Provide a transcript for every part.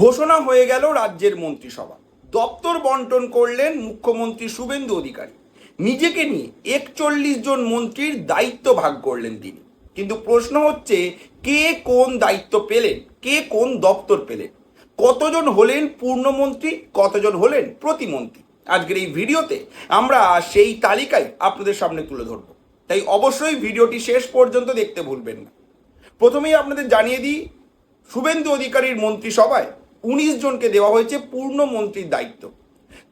ঘোষণা হয়ে গেল রাজ্যের মন্ত্রিসভা। দপ্তর বন্টন করলেন মুখ্যমন্ত্রী শুভেন্দু অধিকারী। নিজেকে নিয়ে 41 জন মন্ত্রীর দায়িত্ব ভাগ করলেন তিনি। কিন্তু প্রশ্ন হচ্ছে, কে কোন দায়িত্ব পেলেন, কে কোন দপ্তর পেলেন, কতজন হলেন পূর্ণমন্ত্রী, কতজন হলেন প্রতিমন্ত্রী। আজকের এই ভিডিওতে আমরা সেই তালিকায় আপনাদের সামনে তুলে ধরব, তাই অবশ্যই ভিডিওটি শেষ পর্যন্ত দেখতে ভুলবেন না। প্রথমেই আপনাদের জানিয়ে দিই, শুভেন্দু অধিকারীর মন্ত্রিসভায় 19 জনকে দেওয়া হয়েছে পূর্ণ মন্ত্রীর দায়িত্ব,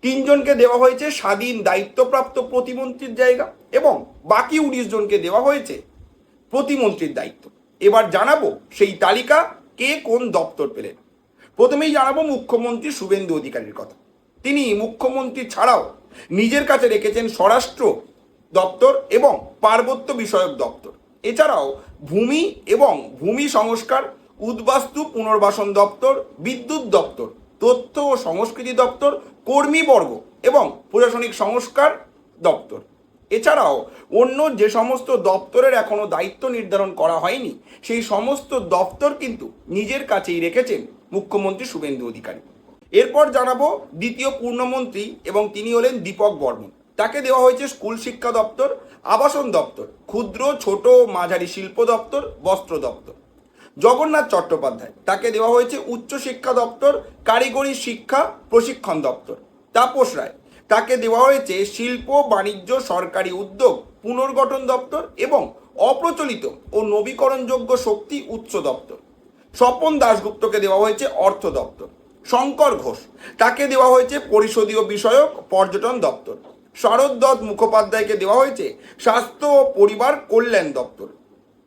3 জনকে দেওয়া হয়েছে স্বাধীন দায়িত্বপ্রাপ্ত প্রতিমন্ত্রীর জায়গা এবং বাকি 19 জনকে দেওয়া হয়েছে প্রতিমন্ত্রীর দায়িত্ব। এবার জানাবো সেই তালিকা, কে কোন দপ্তর পেলেন। প্রথমেই জানাবো মুখ্যমন্ত্রী শুভেন্দু অধিকারীর কথা। তিনি মুখ্যমন্ত্রী ছাড়াও নিজের কাছে রেখেছেন স্বরাষ্ট্র দপ্তর এবং পার্বত্য বিষয়ক দপ্তর, এছাড়াও ভূমি এবং ভূমি সংস্কার, উদ্বাস্তু পুনর্বাসন দপ্তর, বিদ্যুৎ দপ্তর, তথ্য ও সংস্কৃতি দপ্তর, কর্মীবর্গ এবং প্রশাসনিক সংস্কার দপ্তর। এছাড়াও অন্য যে সমস্ত দপ্তরের এখনো দায়িত্ব নির্ধারণ করা হয়নি, সেই সমস্ত দপ্তর কিন্তু নিজের কাছেই রেখেছেন মুখ্যমন্ত্রী শুভেন্দু অধিকারী। এরপর জানাবো দ্বিতীয় পূর্ণমন্ত্রী, এবং তিনি হলেন দীপক বর্মন। তাকে দেওয়া হয়েছে স্কুল শিক্ষা দপ্তর, আবাসন দপ্তর, ক্ষুদ্র ছোট মাঝারি শিল্প দপ্তর, বস্ত্র দপ্তর। জগন্নাথ চট্টোপাধ্যায়, তাকে দেওয়া হয়েছে উচ্চ শিক্ষা দপ্তর, কারিগরি শিক্ষা প্রশিক্ষণ দপ্তর। তাপস রায়, তাকে দেওয়া হয়েছে শিল্প বাণিজ্য সরকারি উদ্যোগ পুনর্গঠন দপ্তর এবং অপ্রচলিত ও নবীকরণযোগ্য শক্তি উৎস দপ্তর। স্বপন দাশগুপ্তকে দেওয়া হয়েছে অর্থ দপ্তর। শঙ্কর ঘোষ, তাকে দেওয়া হয়েছে পরিষদীয় বিষয়ক পর্যটন দপ্তর। শরৎ দত্ত মুখোপাধ্যায়কে দেওয়া হয়েছে স্বাস্থ্য ও পরিবার কল্যাণ দপ্তর।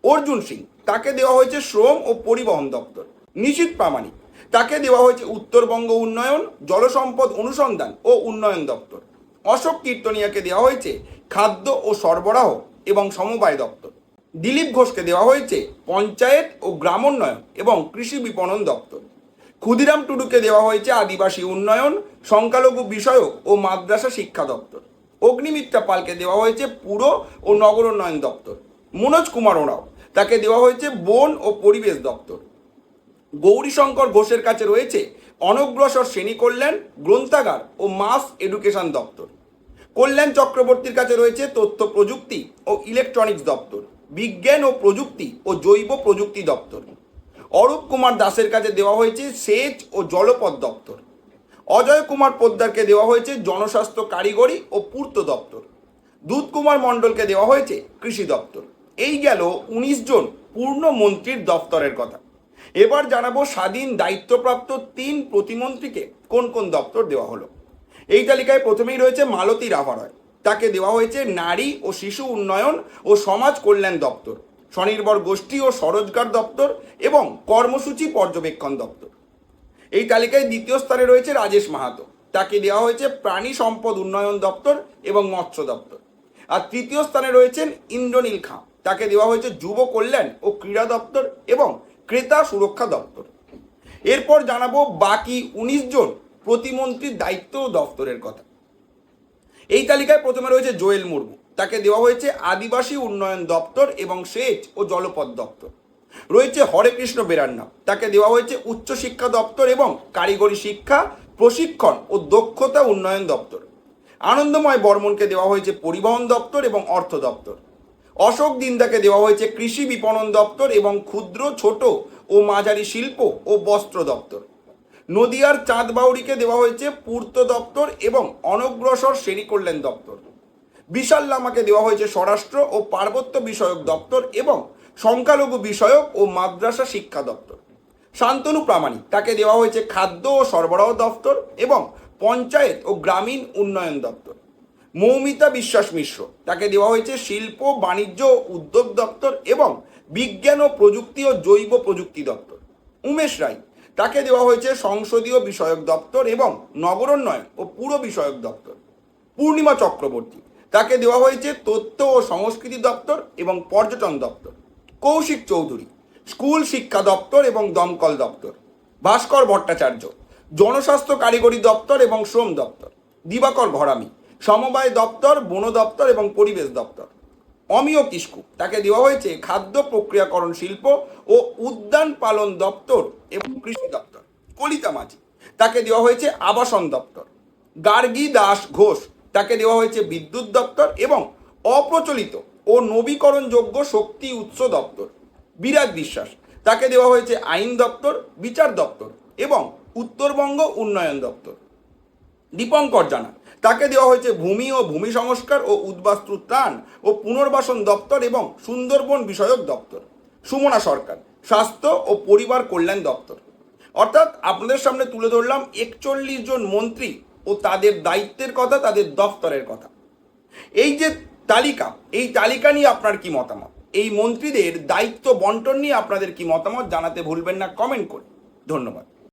অর্জুন সিং, তাকে দেওয়া হয়েছে শ্রম ও পরিবহন দপ্তর। নিশীথ প্রামাণিক, তাকে দেওয়া হয়েছে উত্তরবঙ্গ উন্নয়ন, জলসম্পদ অনুসন্ধান ও উন্নয়ন দপ্তর। অশোক কীর্তনিয়াকে দেওয়া হয়েছে খাদ্য ও সরবরাহ এবং সমবায় দপ্তর। দিলীপ ঘোষকে দেওয়া হয়েছে পঞ্চায়েত ও গ্রামোন্নয়ন এবং কৃষি বিপণন দপ্তর। ক্ষুদিরাম টুডুকে দেওয়া হয়েছে আদিবাসী উন্নয়ন, সংখ্যালঘু বিষয়ক ও মাদ্রাসা শিক্ষা দপ্তর। অগ্নিমিত্রা পালকে দেওয়া হয়েছে পুর ও নগর উন্নয়ন দপ্তর। মনোজ কুমার ওরাও, তাকে দেওয়া হয়েছে বন ও পরিবেশ দপ্তর। গৌরীশঙ্কর ঘোষের কাছে রয়েছে অনগ্রসর শ্রেণী কল্যাণ, গ্রন্থাগার ও মাস এডুকেশন দপ্তর। কল্যাণ চক্রবর্তীর কাছে রয়েছে তথ্য প্রযুক্তি ও ইলেকট্রনিক্স দপ্তর, বিজ্ঞান ও প্রযুক্তি ও জৈব প্রযুক্তি দপ্তর। অরূপ কুমার দাসের কাছে দেওয়া হয়েছে সেচ ও জলপথ দপ্তর। অজয় কুমার পোদ্দারকে দেওয়া হয়েছে জনস্বাস্থ্য কারিগরি ও পূর্ত দপ্তর। দুধ কুমার মণ্ডলকে দেওয়া হয়েছে কৃষি দপ্তর। এই গেল 19 জন পূর্ণ মন্ত্রীর দপ্তরের কথা। এবার জানাবো স্বাধীন দায়িত্বপ্রাপ্ত 3 প্রতিমন্ত্রীকে কোন কোন দপ্তর দেওয়া হলো। এই তালিকায় প্রথমেই রয়েছে মালতী রাভারয়, তাকে দেওয়া হয়েছে নারী ও শিশু উন্নয়ন ও সমাজ কল্যাণ দপ্তর, স্বনির্ভর গোষ্ঠী ও স্বরোজগার দপ্তর এবং কর্মসূচি পর্যবেক্ষণ দপ্তর। এই তালিকায় দ্বিতীয় স্থানে রয়েছে রাজেশ মাহাতো, তাকে দেওয়া হয়েছে প্রাণী সম্পদ উন্নয়ন দপ্তর এবং মৎস্য দপ্তর। আর তৃতীয় স্থানে রয়েছেন ইন্দ্রনীল খাঁ, তাকে দেওয়া হয়েছে যুব কল্যাণ ও ক্রীড়া দপ্তর এবং ক্রেতা সুরক্ষা দপ্তর। এরপর জানাবো বাকি 19 জন প্রতিমন্ত্রীর দায়িত্ব ও দপ্তরের কথা। এই তালিকায় প্রথমে রয়েছে জোয়েল মুর্মু, তাকে দেওয়া হয়েছে আদিবাসী উন্নয়ন দপ্তর এবং সেচ ও জলপথ দপ্তর। রয়েছে হরেকৃষ্ণ বেরান্না, তাকে দেওয়া হয়েছে উচ্চশিক্ষা দপ্তর এবং কারিগরি শিক্ষা প্রশিক্ষণ ও দক্ষতা উন্নয়ন দপ্তর। আনন্দময় বর্মনকে দেওয়া হয়েছে পরিবহন দপ্তর এবং অর্থ দপ্তর। অশোক দিন্দাকে দেওয়া হয়েছে কৃষি বিপণন দপ্তর এবং ক্ষুদ্র ছোট ও মাঝারি শিল্প ও বস্ত্র দপ্তর। নদিয়ার চাঁদ বাউরিকে দেওয়া হয়েছে পূর্ত দপ্তর এবং অনগ্রসর শ্রেণী কল্যাণ দপ্তর। বিশাল লামাকে দেওয়া হয়েছে স্বরাষ্ট্র ও পার্বত্য বিষয়ক দপ্তর এবং সংখ্যালঘু বিষয়ক ও মাদ্রাসা শিক্ষা দপ্তর। শান্তনু প্রামাণিক, তাকে দেওয়া হয়েছে খাদ্য ও সরবরাহ দপ্তর এবং পঞ্চায়েত ও গ্রামীণ উন্নয়ন দপ্তর। মৌমিতা বিশ্বাস মিশ্র, তাকে দেওয়া হয়েছে শিল্প বাণিজ্য ও উদ্যোগ দপ্তর এবং বিজ্ঞান ও প্রযুক্তি ও জৈব প্রযুক্তি দপ্তর। উমেশ রায়, তাকে দেওয়া হয়েছে সংসদীয় বিষয়ক দপ্তর এবং নগরোন্নয়ন ও পুর বিষয়ক দপ্তর। পূর্ণিমা চক্রবর্তী, তাকে দেওয়া হয়েছে তথ্য ও সংস্কৃতি দপ্তর এবং পর্যটন দপ্তর। কৌশিক চৌধুরী, স্কুল শিক্ষা দপ্তর এবং দমকল দপ্তর। ভাস্কর ভট্টাচার্য, জনস্বাস্থ্য কারিগরি দপ্তর এবং শ্রম দপ্তর। দিবাকর ঘরামি, সমবায় দপ্তর, বন দপ্তর এবং পরিবেশ দপ্তর। অমিয় কিস্কু, তাকে দেওয়া হয়েছে খাদ্য প্রক্রিয়াকরণ শিল্প ও উদ্যান পালন দপ্তর এবং কৃষি দপ্তর। কলিতা মাঝি, তাকে দেওয়া হয়েছে আবাসন দপ্তর। গার্গী দাস ঘোষ, তাকে দেওয়া হয়েছে বিদ্যুৎ দপ্তর এবং অপ্রচলিত ও নবীকরণযোগ্য শক্তি উৎস দপ্তর। বিরাজ বিশ্বাস, তাকে দেওয়া হয়েছে আইন দপ্তর, বিচার দপ্তর এবং উত্তরবঙ্গ উন্নয়ন দপ্তর। দীপঙ্কর জানা, তাকে দেওয়া হয়েছে ভূমি ও ভূমি সংস্কার ও উদ্বাস্তু ত্রাণ ও পুনর্বাসন দপ্তর এবং সুন্দরবন বিষয়ক দপ্তর। সুমনা সরকার, স্বাস্থ্য ও পরিবার কল্যাণ দপ্তর। অর্থাৎ আপনাদের সামনে তুলে ধরলাম 41 জন মন্ত্রী ও তাদের দায়িত্বের কথা, তাদের দপ্তরের কথা। এই যে তালিকা, এই তালিকা নিয়ে আপনার কি মতামত? এই মন্ত্রীদের দায়িত্ব বন্টন নিয়ে আপনাদের কি মতামত জানাতে ভুলবেন না কমেন্ট করে। ধন্যবাদ।